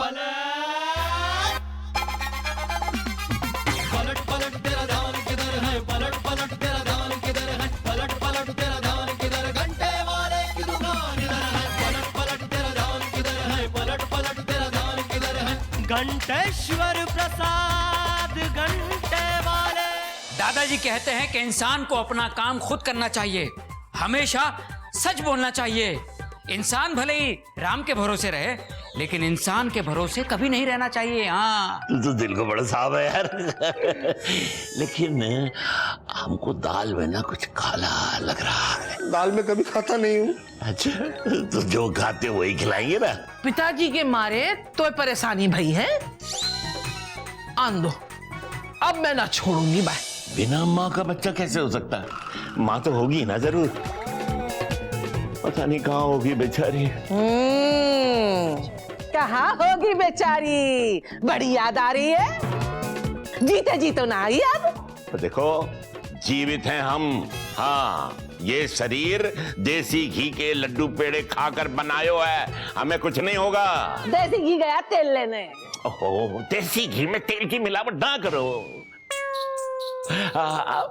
पलट पलट तेरा ध्यान किधर है, पलट पलट तेरा ध्यान किधर है, पलट पलट तेरा ध्यान किधर, घंटे वाले की दुकान इधर है, पलट पलट तेरा ध्यान किधर है, पलट पलट तेरा ध्यान किधर है। घंटेश्वर प्रसाद घंटे वाले। दादाजी कहते हैं कि इंसान को अपना काम खुद करना चाहिए, हमेशा सच बोलना चाहिए। इंसान भले ही राम के भरोसे रहे, लेकिन इंसान के भरोसे कभी नहीं रहना चाहिए। हाँ, तू तो दिल को बड़ा साफ है यार। लेकिन हमको दाल में ना कुछ काला लग रहा है। दाल में कभी खाता नहीं हूँ। अच्छा, तो जो खाते वही खिलाएंगे ना। पिताजी के मारे तो परेशानी भई है। आन दो, अब मैं ना छोड़ूंगी। बाय। बिना माँ का बच्चा कैसे हो सकता है? माँ तो होगी ना जरूर। पता नहीं कहाँ होगी बेचारी। कहाँ होगी बेचारी? बड़ी याद आ रही है। जीते जी तो ना आई अब। तो देखो, जीवित हैं हम। हाँ, ये शरीर देसी घी के लड्डू पेड़े खाकर बनायो है, हमें कुछ नहीं होगा। देसी घी गया तेल लेने। ओहो, देसी घी में तेल की मिलावट ना करो।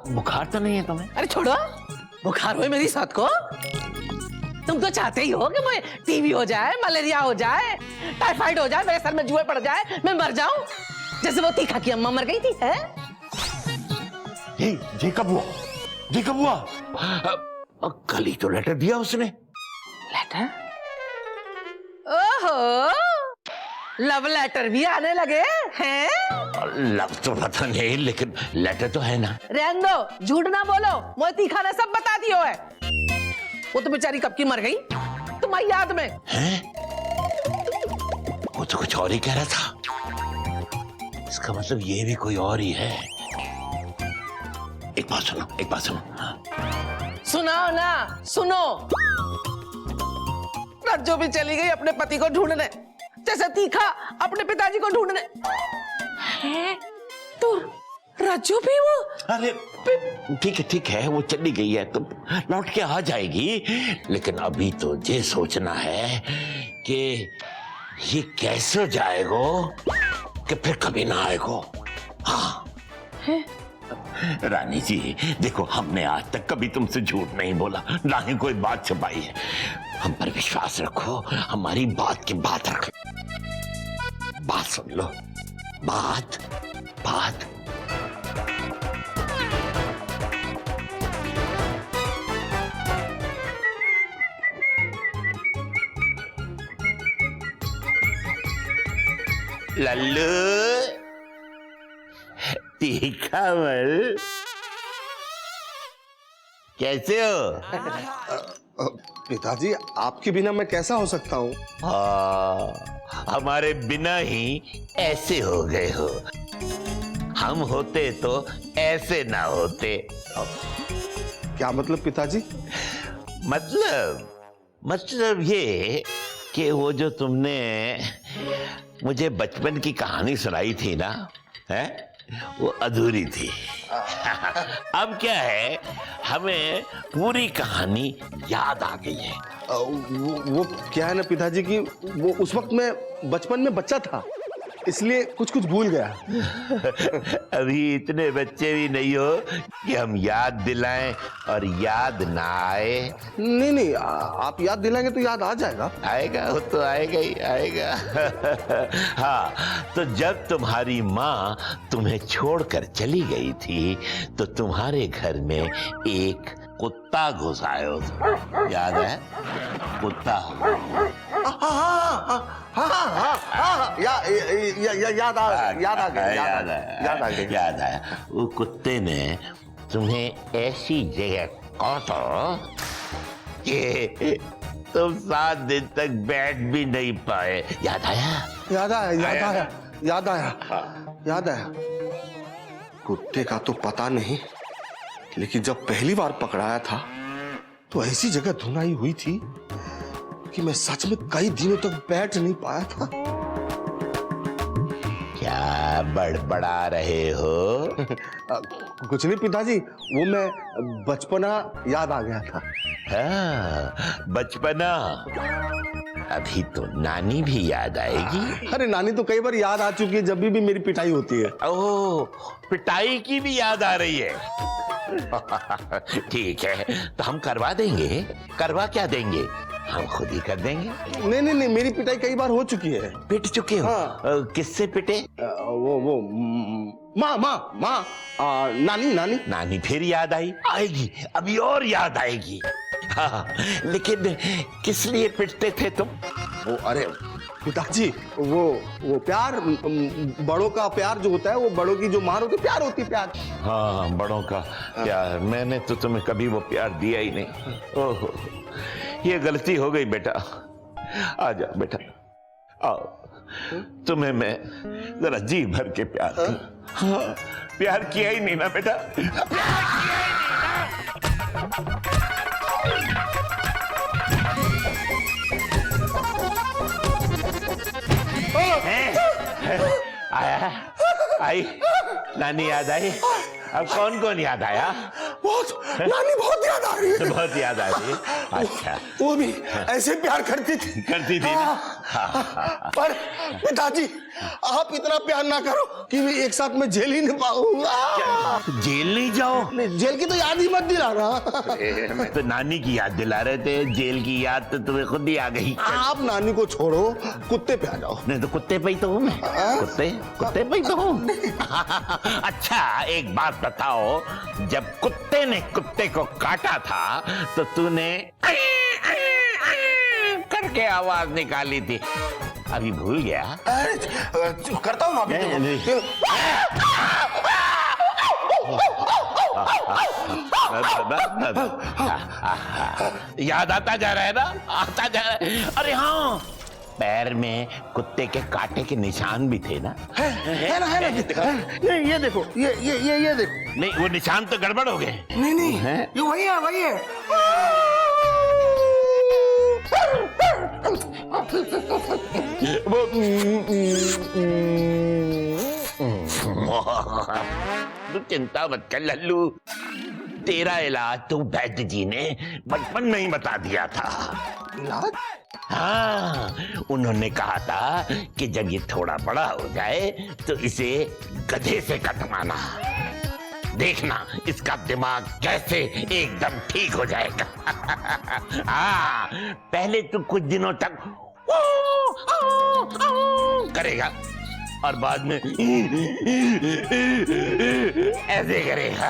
बुखार तो नहीं है तुम्हें? अरे छोड़ो, बुखार हुए मेरी साथ को। तुम तो चाहते ही हो कि मुझे टीबी हो जाए, मलेरिया हो जाए, टाइफाइड हो जाए, मेरे सर में जुए पड़ जाए, मैं मर जाऊं जैसे वो तीखा की अम्मा मर गई थी। है ये कब हुआ? ये कब हुआ? कल ही तो लेटर दिया उसने। लेटर? ओहो, लव लेटर भी आने लगे हैं? लव तो पता नहीं, लेकिन लेटर तो है ना। रहने दो, झूठ ना बोलो। मोती तीखा ने सब बता दियो है। वो तो बेचारी कब की मर गई तुम्हारी याद में। हैं? वो तो कुछ और ही कह रहा था। इसका मतलब ये भी कोई और ही है। एक बात सुनो, एक बात सुनो। सुनाओ ना, सुनो। रज्जो भी चली गई अपने पति को ढूंढने, जैसे तीखा अपने पिताजी को ढूंढने। है? तो रज्जो भी वो? अरे ठीक है, वो चली गई है तो लौट के आ जाएगी। लेकिन अभी तो ये सोचना है कि ये कैसे जाएगा कि फिर कभी ना आएगा। हाँ रानी जी, देखो, हमने आज तक कभी तुमसे झूठ नहीं बोला, ना ही कोई बात छुपाई है। हम पर विश्वास रखो, हमारी बात की बात रखो। बात सुन लो, बात। लल्लू, तीखामल, कैसे हो? पिताजी, आपके बिना मैं कैसा हो सकता हूँ? हमारे बिना ही ऐसे हो गए हो। हम होते तो ऐसे ना होते। क्या मतलब पिताजी? मतलब ये कि वो जो तुमने मुझे बचपन की कहानी सुनाई थी ना, है, वो अधूरी थी। अब क्या है, हमें पूरी कहानी याद आ गई है। वो क्या है ना पिताजी कि वो उस वक्त मैं बचपन में बच्चा था, इसलिए कुछ भूल गया। अभी इतने बच्चे भी नहीं हो कि हम याद दिलाएं और याद ना आए। नहीं, आप याद दिलाएंगे तो याद आ जाएगा। आएगा, वो तो आएगा ही आएगा। हाँ, तो जब तुम्हारी माँ तुम्हें छोड़कर चली गई थी तो तुम्हारे घर में एक कुत्ता घुस आया था, याद है? कुत्ता। याद आ गया। वो कुत्ते ने तुम्हें ऐसी जगह काटा कि तुम 7 दिन तक बैठ भी नहीं पाए। याद आया। कुत्ते का तो पता नहीं, लेकिन जब पहली बार पकड़ाया था तो ऐसी जगह धुनाई हुई थी कि मैं सच में कई दिनों तक बैठ नहीं पाया था। क्या बड़बड़ा रहे हो? कुछ नहीं पिताजी, वो मैं बचपना याद आ गया था। हाँ, बचपना। अभी तो नानी भी याद आएगी। अरे नानी तो कई बार याद आ चुकी है, जब भी मेरी पिटाई होती है। ओह, पिटाई की भी याद आ रही है। ठीक है, तो हम करवा देंगे। करवा क्या देंगे, हम खुद ही कर देंगे। नहीं नहीं नहीं, मेरी पिटाई कई बार हो चुकी है। पिट चुके हो? हाँ। किससे पिटे? वो माँ माँ माँ, नानी नानी। नानी फिर याद आएगी, अभी और याद आएगी। हाँ, लेकिन किस लिए पिटते थे तुम? वो अरे पिताजी, वो प्यार, बड़ों का प्यार जो होता है, वो बड़ों की जो मार होती है, प्यार होती है, प्यार। हाँ, बड़ों का प्यार। मैंने तो तुम्हें कभी वो प्यार दिया ही नहीं। ओहो, ये गलती हो गई बेटा। आ जाओ बेटा, आओ। तुम्हें मैं जरा जी भर के प्यार किया। हाँ, प्यार किया ही नहीं ना बेटा, प्यार किया ही नहीं ना। आया, आई नानी याद आई। अब कौन कौन याद आया? बहुत, नानी बहुत याद आ रही है। बहुत याद आ रही है। अच्छा, वो भी ऐसे प्यार करती थी। करती थी ना? पर पिताजी, आप इतना प्यार ना करो कि मैं एक साथ में जेल ही नहीं पाऊंगा। जेल नहीं जाओ? नहीं, जेल की तो याद ही मत दिलाना। मैं तो नानी की याद दिला रहे थे, जेल की याद तो तुम्हें खुद ही आ गई। आप नानी को छोड़ो, कुत्ते पे आ जाओ। नहीं तो कुत्ते पे ही तो हूँ मैं। कुत्ते पे ही तो हूँ। अच्छा, एक बात बताओ, जब कुत्ते ने कुत्ते को काटा था तो तूने करके आवाज निकाली थी, अभी भूल गया? करता हूँ ना अभी। याद आता जा रहा है ना, आता जा रहा है। अरे हाँ, पैर में कुत्ते के कांटे के निशान भी थे ना? है ना, है ना। ये देखो, ये देखो। नहीं, वो निशान तो गड़बड़ हो गए। नहीं नहीं, हैं? ये वही है, वही है। तू चिंता मत कर लल्लू, तेरा इलाज तो वैद्य जी ने बचपन में ही बता दिया था। इलाज? हाँ, उन्होंने कहा था कि जब ये थोड़ा बड़ा हो जाए तो इसे गधे से कटवाना। देखना इसका दिमाग कैसे एकदम ठीक हो जाएगा। हाँ, पहले तो कुछ दिनों तक करेगा और बाद में ऐसे करेगा।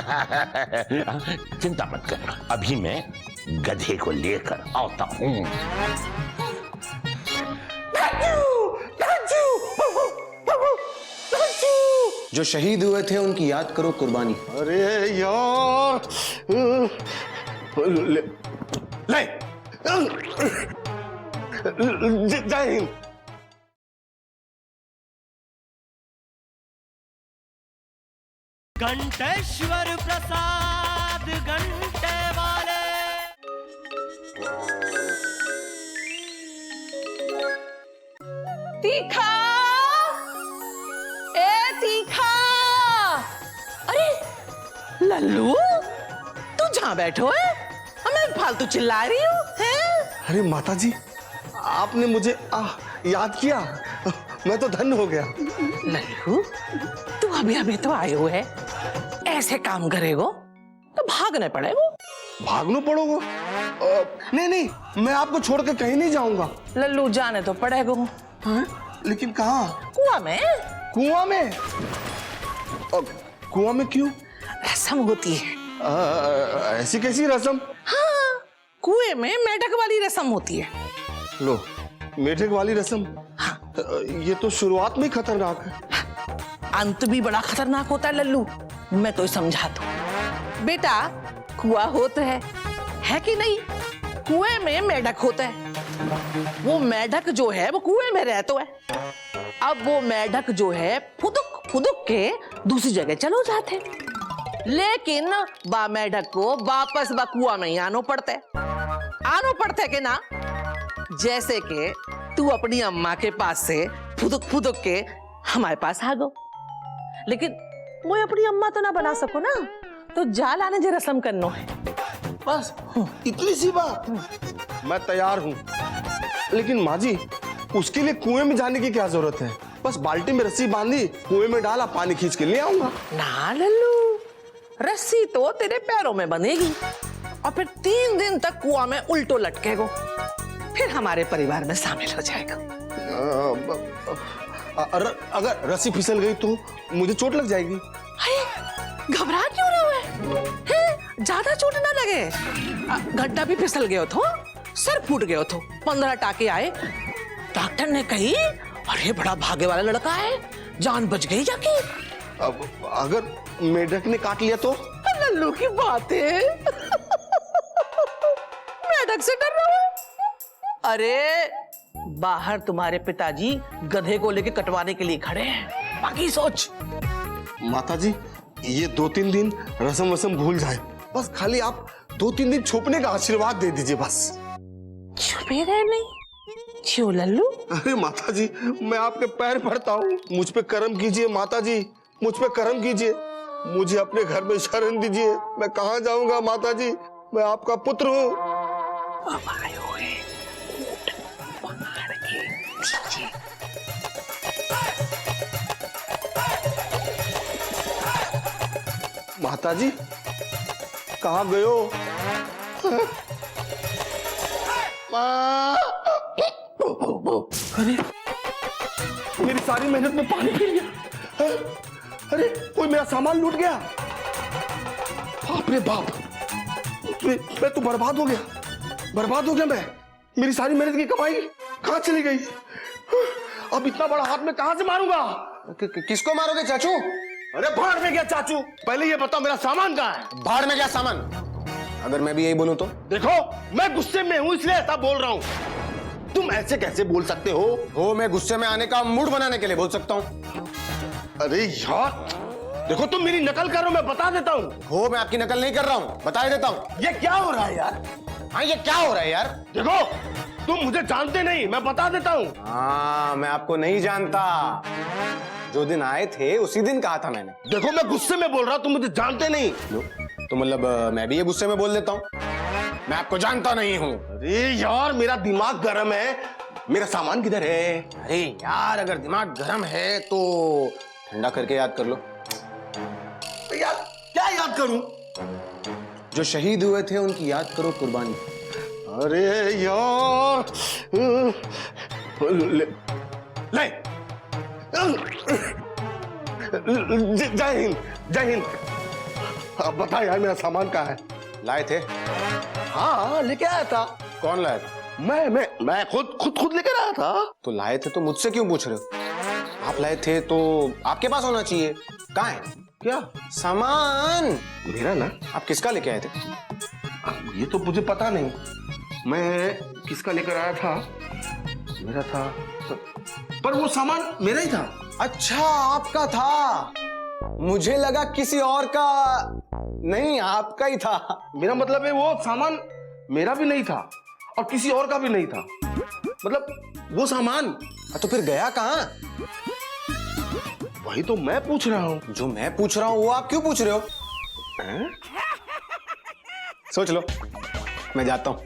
चिंता मत कर, अभी मैं गधे को लेकर आता हूँ। जो शहीद हुए थे उनकी याद करो कुर्बानी। अरे यार, ले, ले। जय हिंद। घंटेश्वर प्रसाद घंटे वाले। तीखा, ए तीखा। अरे लल्लू, तू जहां बैठो है, मैं फालतू चिल्ला रही हूँ, हैं? अरे माता जी, आपने मुझे याद किया, मैं तो धन्य हो गया। लल्लू, तू अभी अभी तो आए हुए है, ऐसे काम करेगो तो भागने पड़ेगो। भागनो पड़ोगो? नहीं नहीं, मैं आपको छोड़ के कहीं नहीं जाऊंगा। लल्लू, जाने तो पड़ेगो। हाँ? लेकिन कहाँ? कुआं में। कुआं में? कुआं में क्यों? रस्म होती है। ऐसी कैसी रस्म? हाँ, कुएं में मेढक वाली रस्म होती है। लो, मेढक वाली रस्म? हाँ। ये तो शुरुआत में ही खतरनाक है। अंत भी बड़ा खतरनाक होता है लल्लू, मैं तो समझा दूं। बेटा, कुआं होता है कि नहीं? कुएं में मेढक होता है। वो मेढक जो है वो कुएं में रहता है। अब वो मेढक जो है फुदुक फुदुक के दूसरी जगह चलो जाते, लेकिन बा मेढक को वापस बा कुआं में ही आनो पड़ता है कि ना? जैसे कि तू अपनी अम्मा के पास से फुदुक के हमारे पास आ गो, लेकिन वो अपनी अम्मा तो ना बना सको ना, तो जाल आने जे रस्म करनो है। बस इतनी सी बात? मैं तैयार हूँ। लेकिन माँ जी, उसके लिए कुएं में जाने की क्या जरूरत है? बस बाल्टी में रस्सी बांधी, कुएं में डाला, पानी खींच के ले आऊंगा। ना लल्लू, रस्सी तो तेरे पैरों में बंधेगी और फिर 3 दिन तक कुआं में उल्टो लटकेगो, फिर हमारे परिवार में शामिल हो जाएगा। अगर रस्सी फिसल गई तो मुझे चोट लग जाएगी। घबरा क्यों रहे हैं? ज्यादा चोट ना लगे। गड्ढा भी फिसल गयो थो, सर फूट गयो थो, 15 टाके आए। डॉक्टर ने कही अरे बड़ा भागे वाला लड़का है, जान बच गई जाके। अब अगर मेढक ने काट लिया तो? लल्लू की बात है। मेढक से डर रहा हूं? अरे बाहर तुम्हारे पिताजी गधे को लेके कटवाने के लिए खड़े हैं, बाकी सोच। माताजी, ये 2-3 दिन रसम वसम भूल जाए, बस खाली आप 2-3 दिन छुपने का आशीर्वाद दे दीजिए बस। छुपे रहे नहीं? क्यों लल्लू? अरे माताजी, मैं आपके पैर पड़ता हूँ, मुझ पे करम कीजिए माताजी, मुझ पे करम कीजिए, मुझे अपने घर में शरण दीजिए। मैं कहाँ जाऊंगा माताजी, मैं आपका पुत्र हूँ। अब आए हुए ऊँट पहाड़ के नीचे। माताजी, कहाँ गए हो? माँ! अरे मेरी सारी मेहनत में पानी फिर गया। अरे कोई मेरा सामान लूट गया। बाप रे बाप, मैं तो बर्बाद हो गया मैं। मेरी सारी मेहनत की कमाई कहाँ चली गई? अब इतना बड़ा हाथ में कहाँ से मारूंगा? किसको मारोगे चाचू? अरे भाड़ में गया चाचू, पहले ये बताओ मेरा सामान कहाँ है? भाड़ में क्या सामान? अगर मैं भी यही बोलूं तो? देखो, मैं गुस्से में हूँ इसलिए ऐसा बोल रहा हूँ। तुम ऐसे कैसे बोल सकते हो? मैं गुस्से में आने का मूड बनाने के लिए बोल सकता हूँ। अरे यार, देखो तुम मेरी नकल करो, मैं बता देता हूँ। मैं आपकी नकल नहीं कर रहा हूँ, बता देता हूँ। ये क्या हो रहा है यार? हाँ, ये क्या हो रहा है यार? देखो, तुम मुझे जानते नहीं, मैं बता देता हूँ। हाँ, मैं आपको नहीं जानता। जो दिन आए थे उसी दिन कहा था मैंने। देखो, मैं गुस्से में बोल रहा हूँ, तुम मुझे जानते नहीं। तो मतलब मैं भी ये गुस्से में बोल देता हूँ? मैं आपको जानता नहीं हूँ। अरे यार, मेरा दिमाग गर्म है। मेरा सामान किधर है? अरे यार, अगर दिमाग गर्म है तो ठंडा करके याद कर लो। यार, क्या याद करूं? जो शहीद हुए थे उनकी याद करो कुर्बानी। अरे यार, ले जय हिंद, जय हिंद। अब बता यार, मेरा सामान कहाँ है? लाए थे? हाँ, लेके आया था। कौन लाया था? मैं खुद लेकर आया था। तो लाए थे तो मुझसे क्यों पूछ रहे हो? आप लाए थे तो आपके पास होना चाहिए। कहाँ है? क्या सामान? मेरा ना? आप किसका लेके आए थे? ये तो मुझे पता नहीं, मैं किसका लेकर आया था। मेरा था, पर वो सामान मेरा ही था। अच्छा, आपका था। मुझे लगा किसी और का। नहीं, आपका ही था। मेरा मतलब है वो सामान मेरा भी नहीं था और किसी और का भी नहीं था। मतलब वो सामान। तो फिर गया कहाँ? वही तो मैं पूछ रहा हूँ। जो मैं पूछ रहा हूँ वो आप क्यों पूछ रहे हो? सोच लो, मैं जाता हूँ।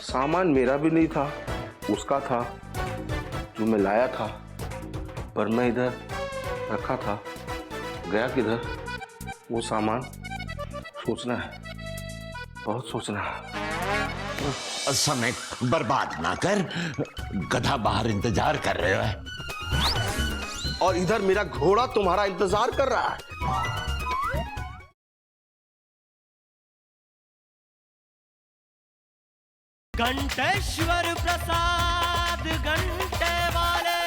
सामान मेरा भी नहीं था, उसका था, जो मैं लाया था, पर मैं इधर रखा था। गया किधर वो सामान? सोचना है, बहुत सोचना है। समय बर्बाद ना कर, गधा बाहर इंतजार कर रहे है और इधर मेरा घोड़ा तुम्हारा इंतजार कर रहा है। घंटेश्वर प्रसाद घंटे वाले।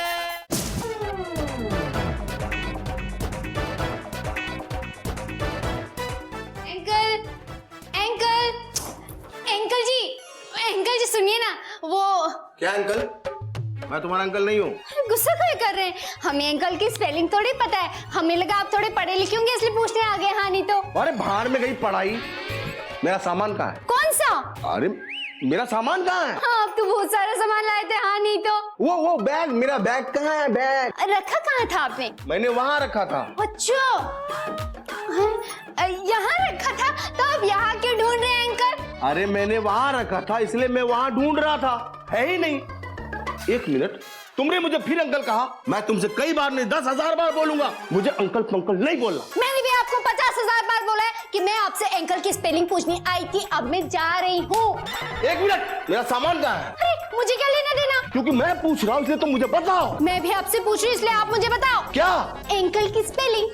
अंकल जी सुनिए ना, वो क्या अंकल? मैं तुम्हारा अंकल नहीं हूँ। गुस्सा क्यों कर रहे हैं? हमें अंकल की स्पेलिंग थोड़ी पता है, हमें लगा आप थोड़े पढ़े लिखे होंगे इसलिए पूछने आ गए। हाँ नहीं तो। अरे भाड़ में गई पढ़ाई। मेरा सामान कहाँ है? कौन सा? अरे मेरा सामान कहाँ है? हाँ, आप तो बहुत सारा सामान लाए थे। हाँ नहीं तो। वो बैग, मेरा बैग कहाँ है? बैग रखा कहाँ था आपने? मैंने वहाँ रखा था। अच्छा, यहाँ रखा था, तो आप यहाँ क्यों ढूंढ रहे हैं अंकल? अरे मैंने वहाँ रखा था इसलिए मैं वहाँ ढूंढ रहा था, है ही नहीं। एक मिनट, तुमने मुझे फिर अंकल कहा। मैं तुमसे कई बार नहीं 10,000 बार बोलूंगा, मुझे अंकल पंकल नहीं बोलना। मैंने भी आपको 50,000 बार बोला है कि मैं आपसे अंकल की स्पेलिंग पूछनी आई थी, अब मैं जा रही हूँ। एक मिनट, मेरा सामान कहाँ है? अरे मुझे क्या लेना देना? क्योंकि मैं पूछ रहा हूँ इसलिए तुम मुझे बताओ। मैं भी आपसे पूछ रही हूँ इसलिए आप मुझे बताओ। क्या? अंकल की स्पेलिंग।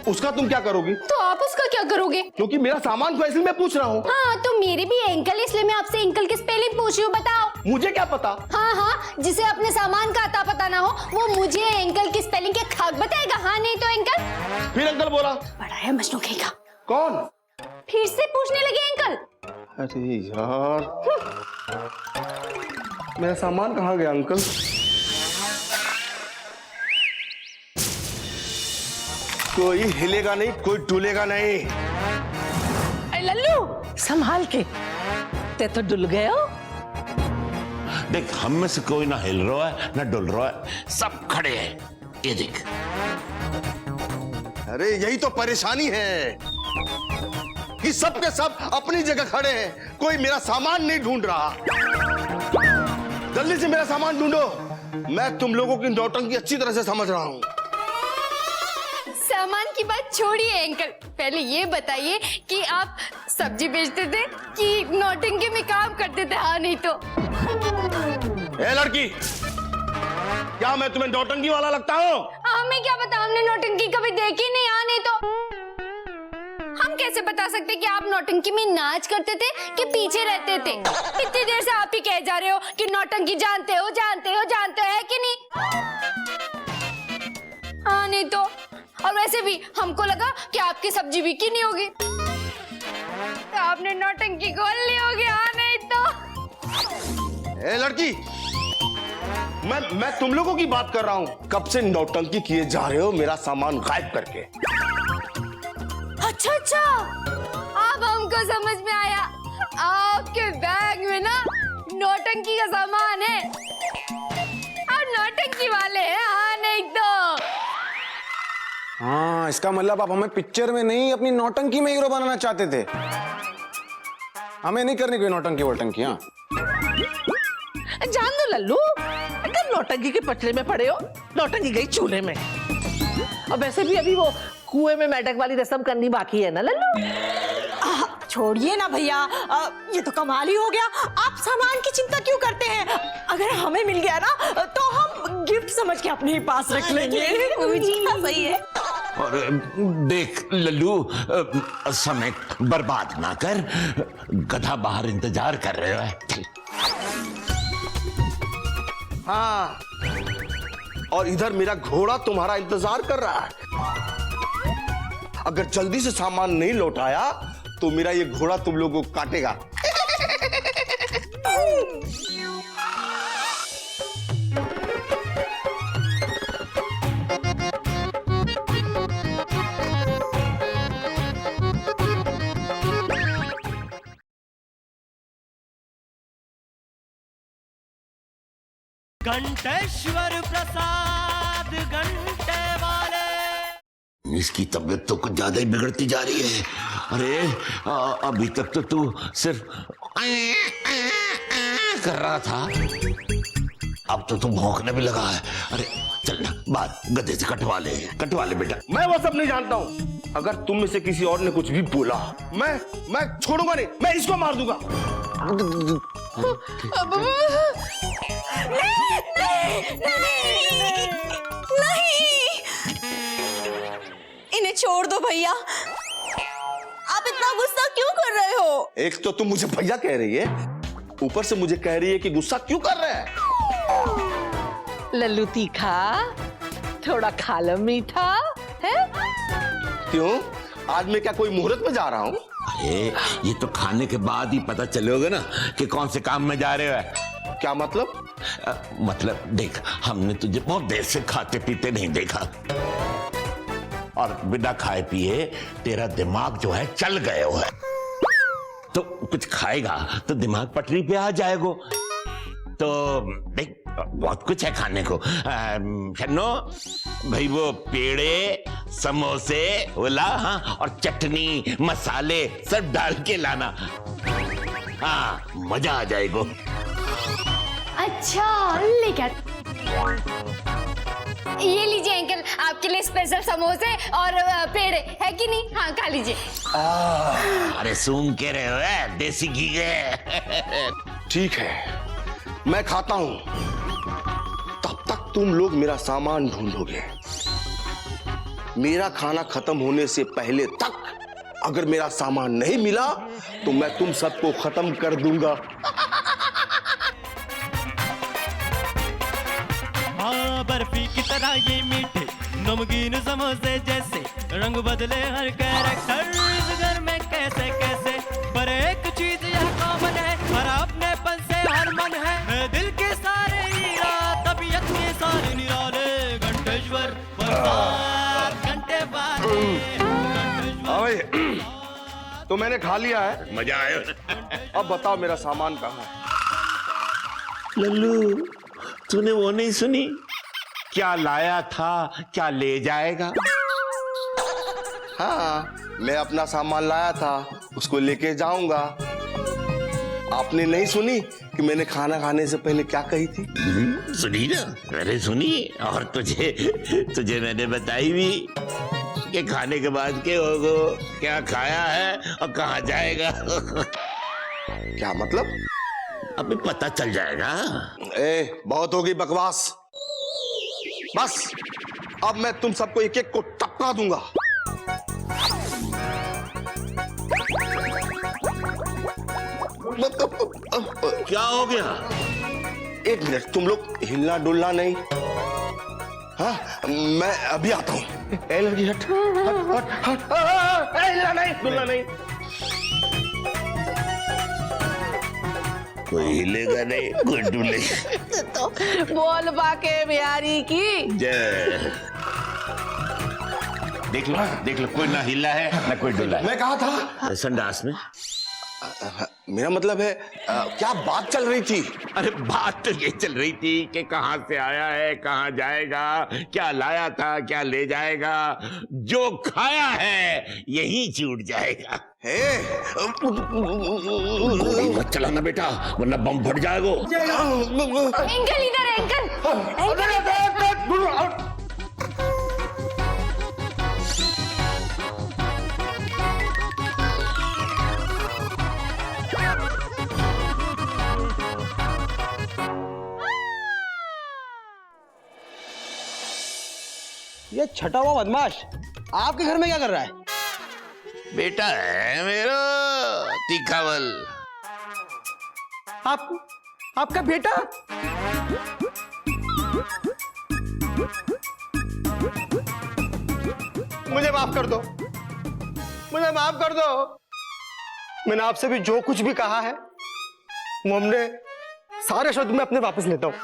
उसका तुम क्या करोगी? तो आप उसका क्या करोगे? क्योंकि मेरा सामान को इसलिए मैं पूछ रहा हूँ। हाँ तो मेरी भी अंकल, इसलिए मैं आपसे अंकल की स्पेलिंग पूछ रही हूँ, बताओ। मुझे क्या पता? हाँ हाँ, जिसे अपने सामान का अता पता ना हो वो मुझे अंकल की स्पेलिंग के खाक बताएगा। हाँ नहीं तो अंकल? फिर अंकल बोला। बड़ा है मजनू का। कौन? फिर से पूछने लगे अंकल। अरे यार, मेरा सामान कहाँ गया अंकल? कोई हिलेगा नहीं, कोई टूलेगा नहीं। अरे लल्लू संभाल के, ते तो डुल गए हो। देख, हम में से कोई ना हिल रहा है ना डुल रहा है, सब खड़े हैं। ये देख। अरे यही तो परेशानी है कि सब के सब अपनी जगह खड़े हैं, कोई मेरा सामान नहीं ढूंढ रहा। जल्दी से मेरा सामान ढूंढो। मैं तुम लोगों की नौटंकी अच्छी तरह से समझ रहा हूँ। सामान की बात छोड़िए अंकल, पहले ये बताइए कि आप सब्जी बेचते थे कि नौटंकी में काम करते थे? हाँ नहीं तो? ए लड़की, क्या मैं तुम्हें नौटंकी वाला लगता हूँ? हमें क्या पता, हमने नौटंकी कभी देखी नहीं। हाँ नहीं तो? हम कैसे बता सकते कि आप नौटंकी में नाच करते थे कि पीछे रहते थे? इतनी देर से आप ही कह जा रहे हो कि नौटंकी जानते हो जानते हो जानते हो, है कि नहीं? हाँ नहीं तो? और वैसे भी हमको लगा कि आपकी सब्जी बिकी नहीं होगी तो आपने नौटंकी खोल ली होगी। हाँ नहीं तो? ए लड़की, मैं तुम लोगों की बात कर रहा हूँ। कब से नौटंकी किए जा रहे हो मेरा सामान गायब करके? अच्छा अच्छा, अब हमको समझ में आया। आपके बैग में ना नौटंकी का सामान है और नौटंकी वाले हैं। हाँ नहीं तो? हाँ, इसका मतलब आप हमें पिक्चर में नहीं अपनी नौटंकी में हीरो बनाना चाहते थे। हमें नहीं करनी कोई नौटंकी वोटंकी। हाँ जान दो लल्लू, अगर नौटंकी के पचड़े में पड़े हो, नौटंकी गई चूल्हे में। और वैसे भी अभी वो कुएं में मेंढक वाली रस्म करनी बाकी है ना लल्लू? छोड़िए ना भैया, ये तो कमाल ही हो गया। आप सामान की चिंता क्यों करते हैं? अगर हमें मिल गया ना तो हम गिफ्ट समझ के अपने ही पास रख लेंगे। सही है। और देख लल्लू, समय बर्बाद ना कर, गधा बाहर इंतजार कर रहे हो। हाँ, और इधर मेरा घोड़ा तुम्हारा इंतजार कर रहा है। अगर जल्दी से सामान नहीं लौटाया तो मेरा ये घोड़ा तुम लोगों को काटेगा। घंटेश्वर प्रसाद घंटे वाले। इसकी तबीयत तो कुछ ज्यादा ही बिगड़ती जा रही है। अरे अभी तक तो तू सिर्फ कर रहा था, अब तो तू भौंकने भी लगा है। अरे चल ना, बात गधे से कटवा ले बेटा। मैं वो सब नहीं जानता हूँ। अगर तुम में से किसी और ने कुछ भी बोला, मैं छोड़ूंगा नहीं, मैं इसको मार दूंगा। नहीं, इन्हें छोड़ दो भैया। आप इतना गुस्सा क्यों कर रहे हो? एक तो तुम मुझे भैया कह रही है, ऊपर से मुझे कह रही है कि गुस्सा क्यों कर रहे हैं। लल्लू तीखा, थोड़ा खा लो मीठा है। क्यों? आज मैं क्या कोई मुहूर्त में जा रहा हूँ? अरे ये तो खाने के बाद ही पता चलेगा ना कि कौन से काम में जा रहे हो। क्या मतलब? मतलब देख, हमने तुझे बहुत देर से खाते पीते नहीं देखा, और बिना खाए पिए तेरा दिमाग जो है चल गया है। तो कुछ खाएगा तो दिमाग पटरी पे आ जाएगा। तो देख, बहुत कुछ है खाने को। शन्नो भाई, वो पेड़े, समोसे, बोला, हाँ, और चटनी, मसाले सब डाल के लाना। हाँ, मजा आ जाएगा। अच्छा लेकर ये लीजिए अंकल, आपके लिए स्पेशल समोसे और पेड़े है कि नहीं? हाँ खा लीजिए। अरे सूंघ के रहे हो देसी घी के। ठीक है, मैं खाता हूं, तब तक तुम लोग मेरा सामान ढूंढोगे। मेरा खाना खत्म होने से पहले तक अगर मेरा सामान नहीं मिला तो मैं तुम सबको खत्म कर दूंगा। हाँ बर्फी की तरह ये मीठे नमकीन समोसे जैसे रंग बदले हर कैरेक्टर इस घर में कैसे कैसे, पर एक चीज यह कॉमन है, हर अपनेपन से हर मन है, दिल के सारे हीरा तबीयत के सारे निराले, घंटेश्वर प्रसाद घंटे वाले। तो मैंने खा लिया है, मजा आया। अब बताओ मेरा सामान कहाँ है? लल्लू तूने वो नहीं सुनी? क्या लाया था क्या ले जाएगा? हाँ, मैं अपना सामान लाया था, उसको लेके जाऊंगा। आपने नहीं सुनी कि मैंने खाना खाने से पहले क्या कही थी? सुनी ना, मैंने सुनी। और तुझे मैंने बताई भी कि खाने के बाद के होगो, क्या खाया है और कहाँ जाएगा। क्या मतलब? अभी पता चल जाएगा। बहुत हो गई बकवास, बस अब मैं तुम सबको एक एक को टपका दूंगा। क्या हो गया? एक मिनट, तुम लोग हिलना डुलना नहीं। हाँ, मैं अभी आता हूँ। ए लड़की हट हट हट हट, हिलना नहीं डुलना नहीं। कोई हिलेगा नहीं, कोई डुलेगा। तो बोल बाके बिहारी की जय। देख लो कोई ना हिला है ना कोई डुला है। मैं कहा था संडास में। मेरा मतलब है क्या बात चल रही थी? अरे बात तो ये चल रही थी कि कहां से आया है, कहां जाएगा, क्या लाया था क्या ले जाएगा, जो खाया है यही छूट जाएगा। गोली मत चलाना बेटा, वरना बम फट जाएगा। अंकल इधर है, अंकल। ये छठा हुआ बदमाश आपके घर में क्या कर रहा है? बेटा है मेरा तीखावल। आपका बेटा? मुझे माफ कर दो, मुझे माफ कर दो। मैंने आपसे भी जो कुछ भी कहा है वो हमने सारे शब्द में अपने वापस लेता हूं।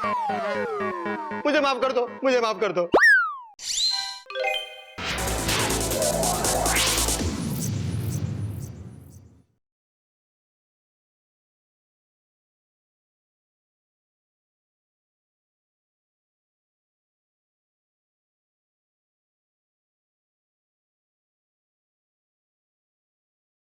मुझे माफ कर दो, मुझे माफ कर दो।